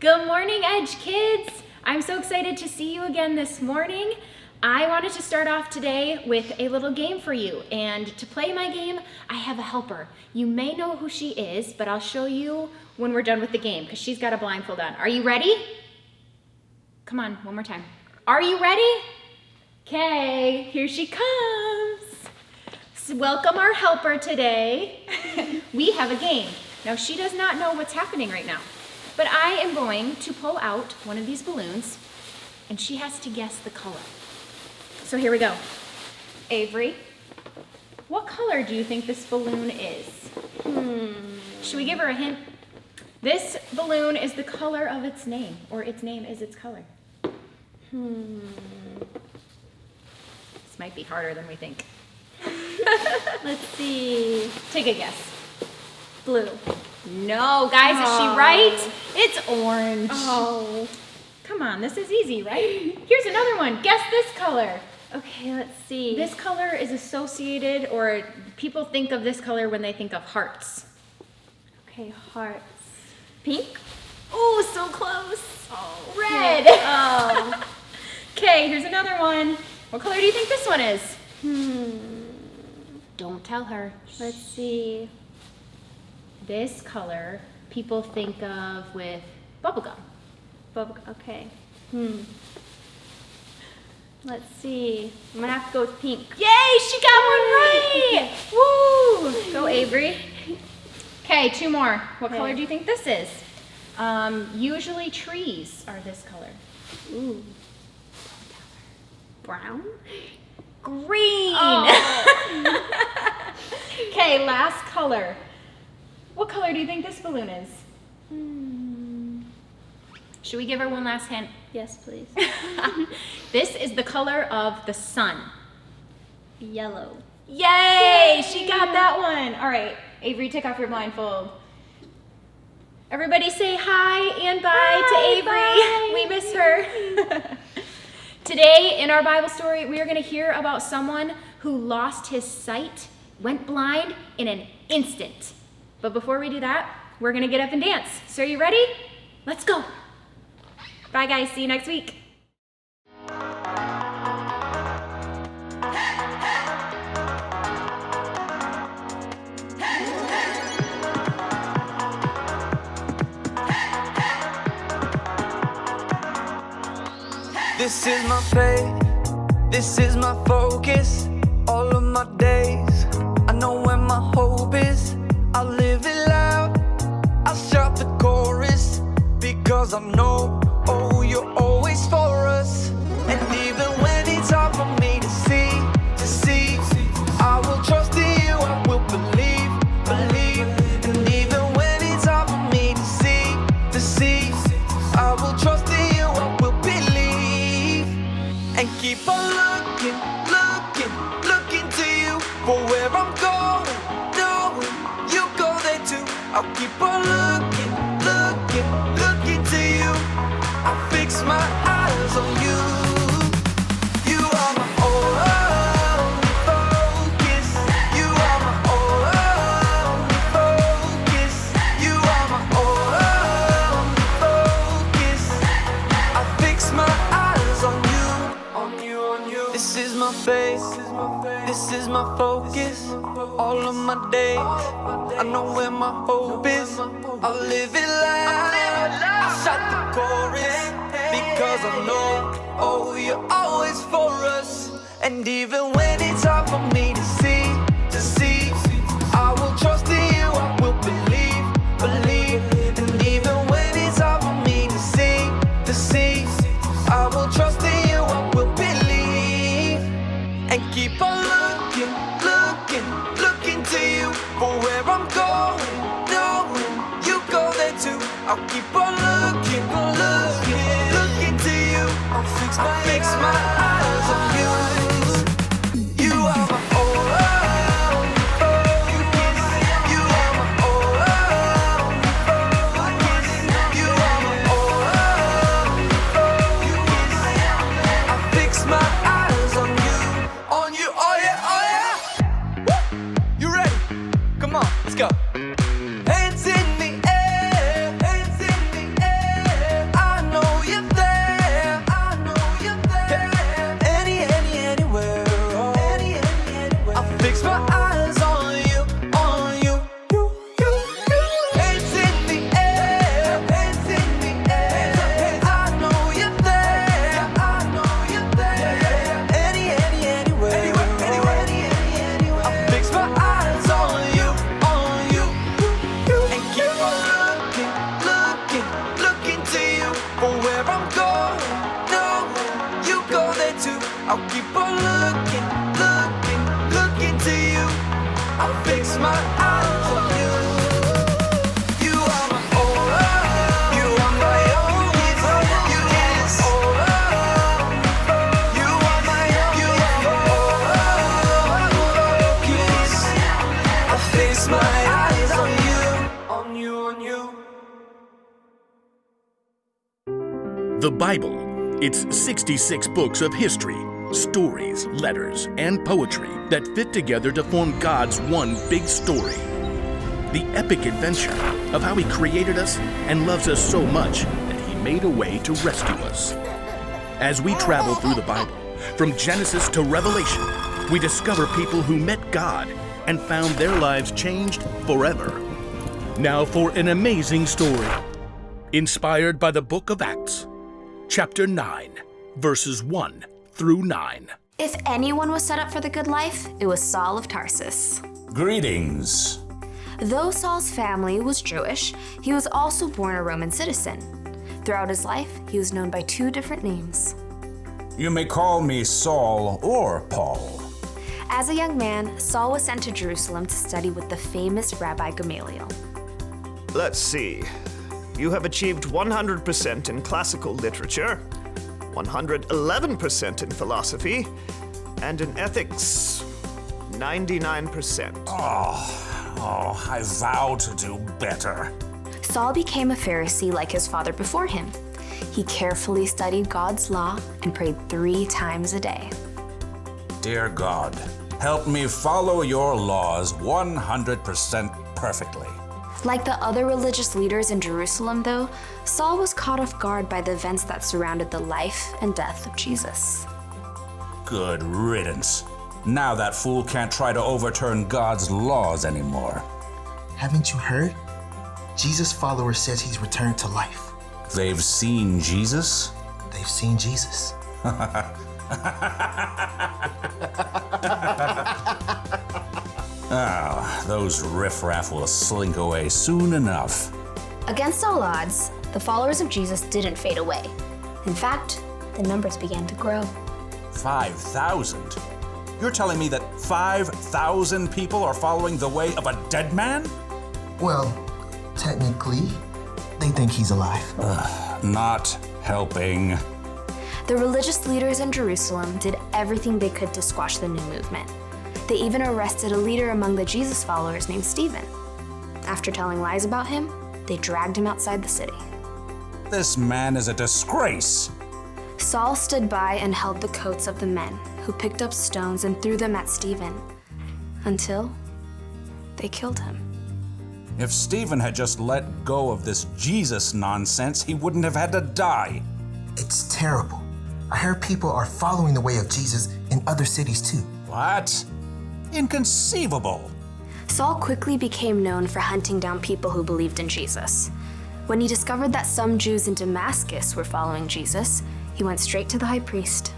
Good morning, Edge Kids! I'm so excited to see you again this morning. I wanted to start off today with a little game for you, and to play my game, I have a helper. You may know who she is, but I'll show you when we're done with the game because she's got a blindfold on. Are you ready? Come on, one more time. Are you ready? Okay, here she comes. So welcome our helper today. We have a game. Now she does not know what's happening right now. But I am going to pull out one of these balloons, and she has to guess the color. So here we go. Avery, what color do you think this balloon is? Should we give her a hint? This balloon is the color of its name, or its name is its color. This might be harder than we think. Let's see. Take a guess. Blue. No, guys, is she right? It's orange. Oh. Come on, this is easy, right? Here's another one. Guess this color. Okay, let's see. This color is associated, or people think of this color when they think of hearts. Okay, hearts. Pink? Oh, so close. Oh. Red. Oh. Okay, here's another one. What color do you think this one is? Don't tell her. Let's see. This color people think of with bubblegum. Okay. Let's see. I'm gonna have to go with pink. Yay, she got one right! Woo! Go Avery. Okay, two more. What Okay. color do you think this is? Usually trees are this color. Ooh. Brown? Green! Oh. Okay, last color. What color do you think this balloon is? Should we give her one last hint? Yes, please. This is the color of the sun. Yellow. Yay! She got that one. All right, Avery, take off your blindfold. Everybody say hi and bye to Avery. Bye. We miss her. Today in our Bible story, we are going to hear about someone who lost his sight, went blind in an instant. But before we do that, we're going to get up and dance. So are you ready? Let's go. Bye guys, see you next week. This is my faith, this is my focus, all of my days. I know where my hope is, I'll live it loud, I'll shout the chorus, because I know, oh, you're always for us. And even when it's hard for me to see, I will trust in you, I will believe. And even when it's hard for me to see, I will trust in you, I will believe. And keep on looking to you for where I'm going, knowing you go there too. I'll keep on looking to you. I fix my eyes on you. You are my only focus. You are my only focus. You are my only focus. I fix my eyes on you. This is my faith. This is my focus. All of my days, I know where my hope is. I'll live it loud. I'll shout the chorus because I know, oh, you're always for us. And even when it's hard for me to see, I will trust in you, I will believe. And even when it's hard for me to see, I will trust in you, I will believe. And keep on looking to you for where I'm going. I'll keep on looking, looking to you. I'll fix my eyes on you. You are my only focus. You are my only focus. You are my only focus. I fix my eyes on you, oh yeah, oh yeah. Woo! You ready? Come on, let's go. Hands in the air, hands in the air. I know you're there, I know you're there. Anywhere, oh. Anywhere. I fix my eyes on you, on you. Hands in the air, hands in the air. I know you're there, I know you're there. Anywhere, I fix my eyes on you, and keep on looking to you for where I'm going. No, you go there too. I'll keep on looking to you. I'll fix my eyes on you. You are my only, you are my only focus. You are my only focus. I fix my eyes on you. The Bible. It's 66 books of history, stories, letters, and poetry that fit together to form God's one big story. The epic adventure of how He created us and loves us so much that He made a way to rescue us. As we travel through the Bible, from Genesis to Revelation, we discover people who met God and found their lives changed forever. Now for an amazing story, inspired by the book of Acts, chapter 9, verses 1 through 9. If anyone was set up for the good life, it was Saul of Tarsus. Greetings. Though Saul's family was Jewish, he was also born a Roman citizen. Throughout his life, he was known by 2 different names. You may call me Saul or Paul. As a young man, Saul was sent to Jerusalem to study with the famous Rabbi Gamaliel. Let's see. You have achieved 100% in classical literature, 111% in philosophy, and in ethics, 99%. Oh, I vow to do better. Saul became a Pharisee like his father before him. He carefully studied God's law and prayed 3 times a day. Dear God, help me follow your laws 100% perfectly. Like the other religious leaders in Jerusalem, though, Saul was caught off guard by the events that surrounded the life and death of Jesus. Good riddance. Now that fool can't try to overturn God's laws anymore. Haven't you heard? Jesus' follower says he's returned to life. They've seen Jesus? They've seen Jesus. Those riffraff will slink away soon enough. Against all odds, the followers of Jesus didn't fade away. In fact, the numbers began to grow. 5,000? You're telling me that 5,000 people are following the way of a dead man? Well, technically, they think he's alive. Not helping. The religious leaders in Jerusalem did everything they could to squash the new movement. They even arrested a leader among the Jesus followers named Stephen. After telling lies about him, they dragged him outside the city. This man is a disgrace. Saul stood by and held the coats of the men, who picked up stones and threw them at Stephen, until they killed him. If Stephen had just let go of this Jesus nonsense, he wouldn't have had to die. It's terrible. I heard people are following the way of Jesus in other cities too. What? Inconceivable. Saul quickly became known for hunting down people who believed in Jesus. When he discovered that some Jews in Damascus were following Jesus, he went straight to the high priest.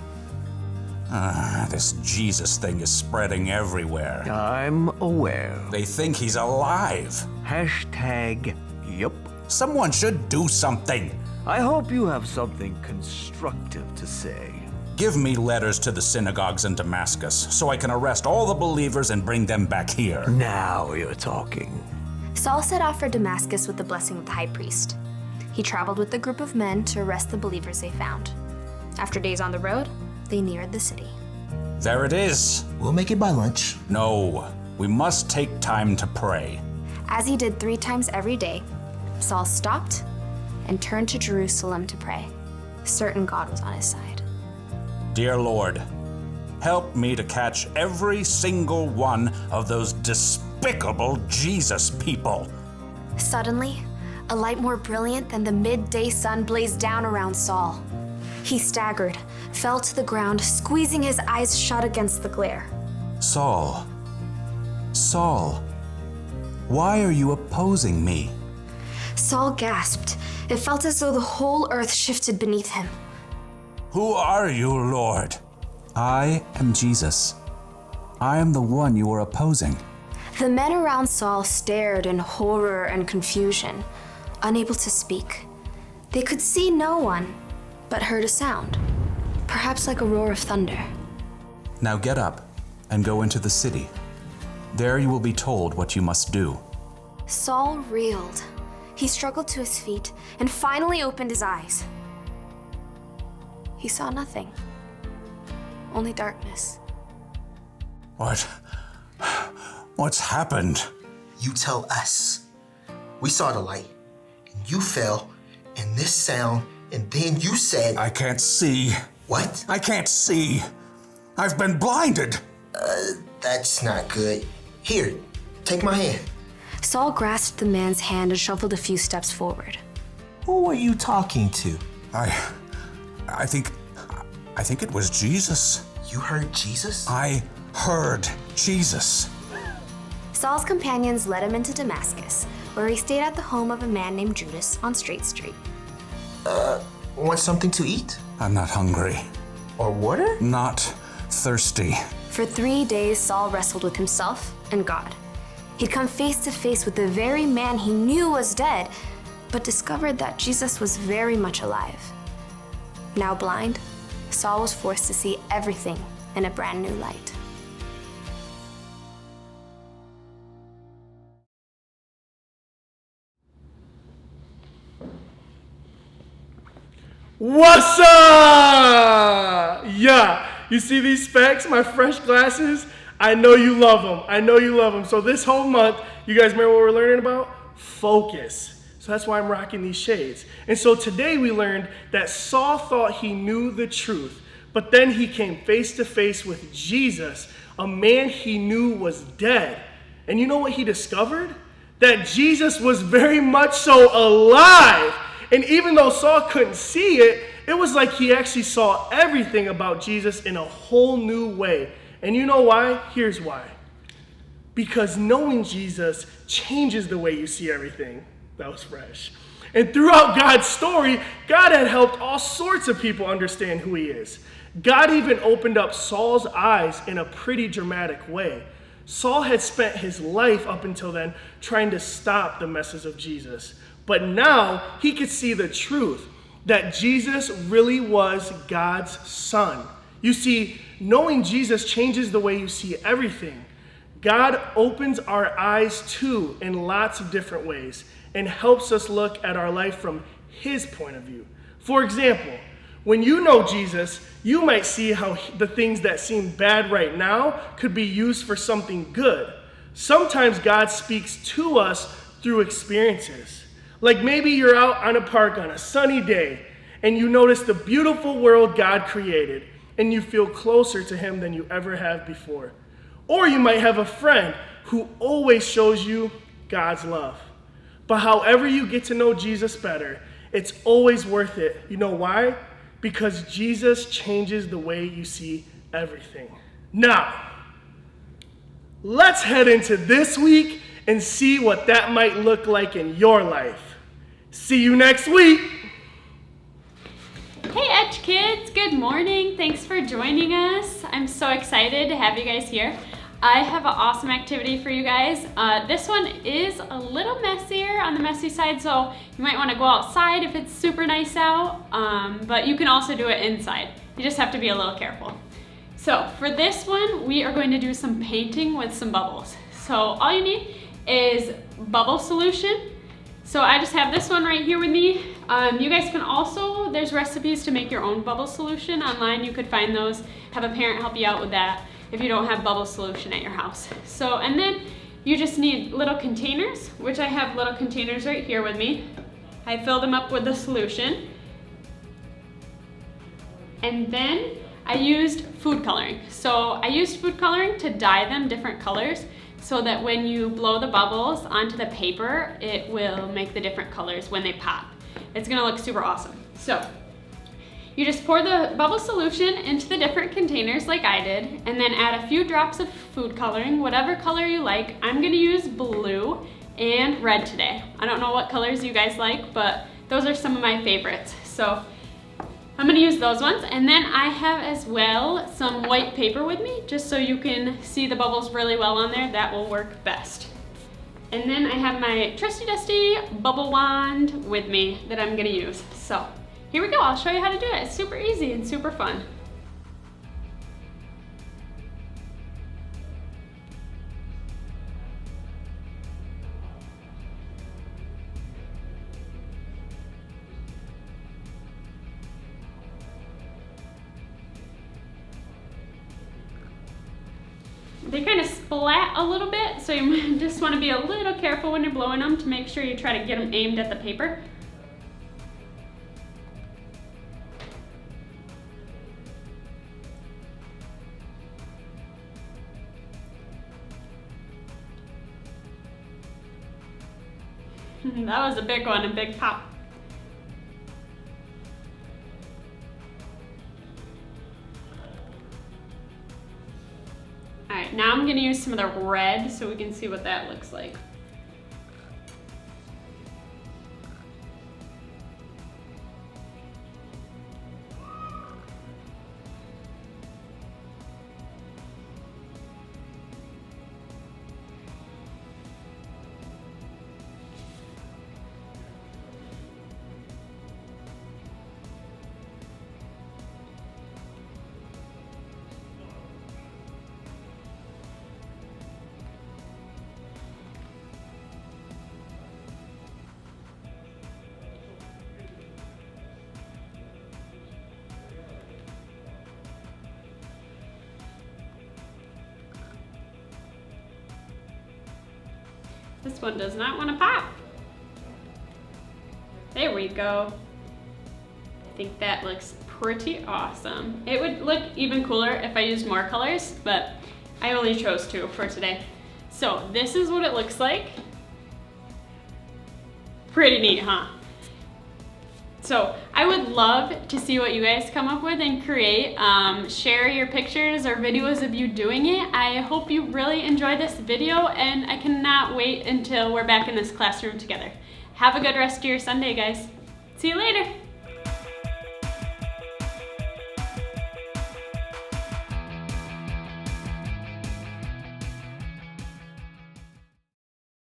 This Jesus thing is spreading everywhere. I'm aware. They think he's alive. Hashtag yup. Someone should do something. I hope you have something constructive to say. Give me letters to the synagogues in Damascus so I can arrest all the believers and bring them back here. Now you're talking. Saul set off for Damascus with the blessing of the high priest. He traveled with a group of men to arrest the believers they found. After days on the road, they neared the city. There it is. We'll make it by lunch. No, we must take time to pray. As he did 3 times every day, Saul stopped and turned to Jerusalem to pray, certain God was on his side. Dear Lord, help me to catch every single one of those despicable Jesus people. Suddenly, a light more brilliant than the midday sun blazed down around Saul. He staggered, fell to the ground, squeezing his eyes shut against the glare. Saul, why are you opposing me? Saul gasped. It felt as though the whole earth shifted beneath him. Who are you, Lord? I am Jesus. I am the one you are opposing. The men around Saul stared in horror and confusion, unable to speak. They could see no one, but heard a sound, perhaps like a roar of thunder. Now get up and go into the city. There you will be told what you must do. Saul reeled. He struggled to his feet and finally opened his eyes. He saw nothing, only darkness. What's happened? You tell us. We saw the light, and you fell, and this sound, and then you said... I can't see. What? I can't see. I've been blinded. That's not good. Here, take my hand. Saul grasped the man's hand and shuffled a few steps forward. Who are you talking to? I think it was Jesus. You heard Jesus? I heard Jesus. Saul's companions led him into Damascus, where he stayed at the home of a man named Judas on Straight Street. Want something to eat? I'm not hungry. Or water? Not thirsty. For 3 days, Saul wrestled with himself and God. He'd come face to face with the very man he knew was dead, but discovered that Jesus was very much alive. Now blind, Saul was forced to see everything in a brand new light. What's up? Yeah, you see these specs, my fresh glasses? I know you love them. So this whole month, you guys remember what we're learning about? Focus. So that's why I'm rocking these shades. And so today we learned that Saul thought he knew the truth, but then he came face to face with Jesus, a man he knew was dead. And you know what he discovered? That Jesus was very much so alive. And even though Saul couldn't see it, it was like he actually saw everything about Jesus in a whole new way. And you know why? Here's why. Because knowing Jesus changes the way you see everything. That was fresh. And throughout God's story, God had helped all sorts of people understand who he is. God even opened up Saul's eyes in a pretty dramatic way. Saul had spent his life up until then trying to stop the messes of Jesus. But now he could see the truth, that Jesus really was God's son. You see, knowing Jesus changes the way you see everything. God opens our eyes too in lots of different ways and helps us look at our life from his point of view. For example, when you know Jesus, you might see how the things that seem bad right now could be used for something good. Sometimes God speaks to us through experiences. Like maybe you're out on a park on a sunny day and you notice the beautiful world God created and you feel closer to him than you ever have before. Or you might have a friend who always shows you God's love. But however you get to know Jesus better, it's always worth it. You know why? Because Jesus changes the way you see everything. Now, let's head into this week and see what that might look like in your life. See you next week. Hey Edge Kids, good morning. Thanks for joining us. I'm so excited to have you guys here. I have an awesome activity for you guys. This one is a little messier on the messy side, so you might want to go outside if it's super nice out, but you can also do it inside. You just have to be a little careful. So for this one, we are going to do some painting with some bubbles. So all you need is bubble solution, So I just have this one right here with me. You guys can also, there's recipes to make your own bubble solution online. You could find those, have a parent help you out with that if you don't have bubble solution at your house. So, and then you just need little containers, which I have little containers right here with me. I filled them up with the solution. And then I used food coloring. So I used food coloring to dye them different colors so that when you blow the bubbles onto the paper, it will make the different colors when they pop. It's gonna look super awesome. So you just pour the bubble solution into the different containers like I did, and then add a few drops of food coloring, whatever color you like. I'm gonna use blue and red today. I don't know what colors you guys like, but those are some of my favorites. So I'm gonna use those ones, and then I have as well some white paper with me, just so you can see the bubbles really well on there. That will work best. And then I have my trusty dusty bubble wand with me that I'm gonna use. So here we go, I'll show you how to do it. It's super easy and super fun. They kind of splat a little bit, so you just want to be a little careful when you're blowing them to make sure you try to get them aimed at the paper. That was a big one, a big pop. All right, now I'm gonna use some of the red so we can see what that looks like. This one does not want to pop. There we go. I think that looks pretty awesome. It would look even cooler if I used more colors, but I only chose 2 for today. So this is what it looks like. Pretty neat, huh? So I would love to see what you guys come up with and create. Share your pictures or videos of you doing it. I hope you really enjoyed this video, and I cannot wait until we're back in this classroom together. Have a good rest of your Sunday, guys. See you later.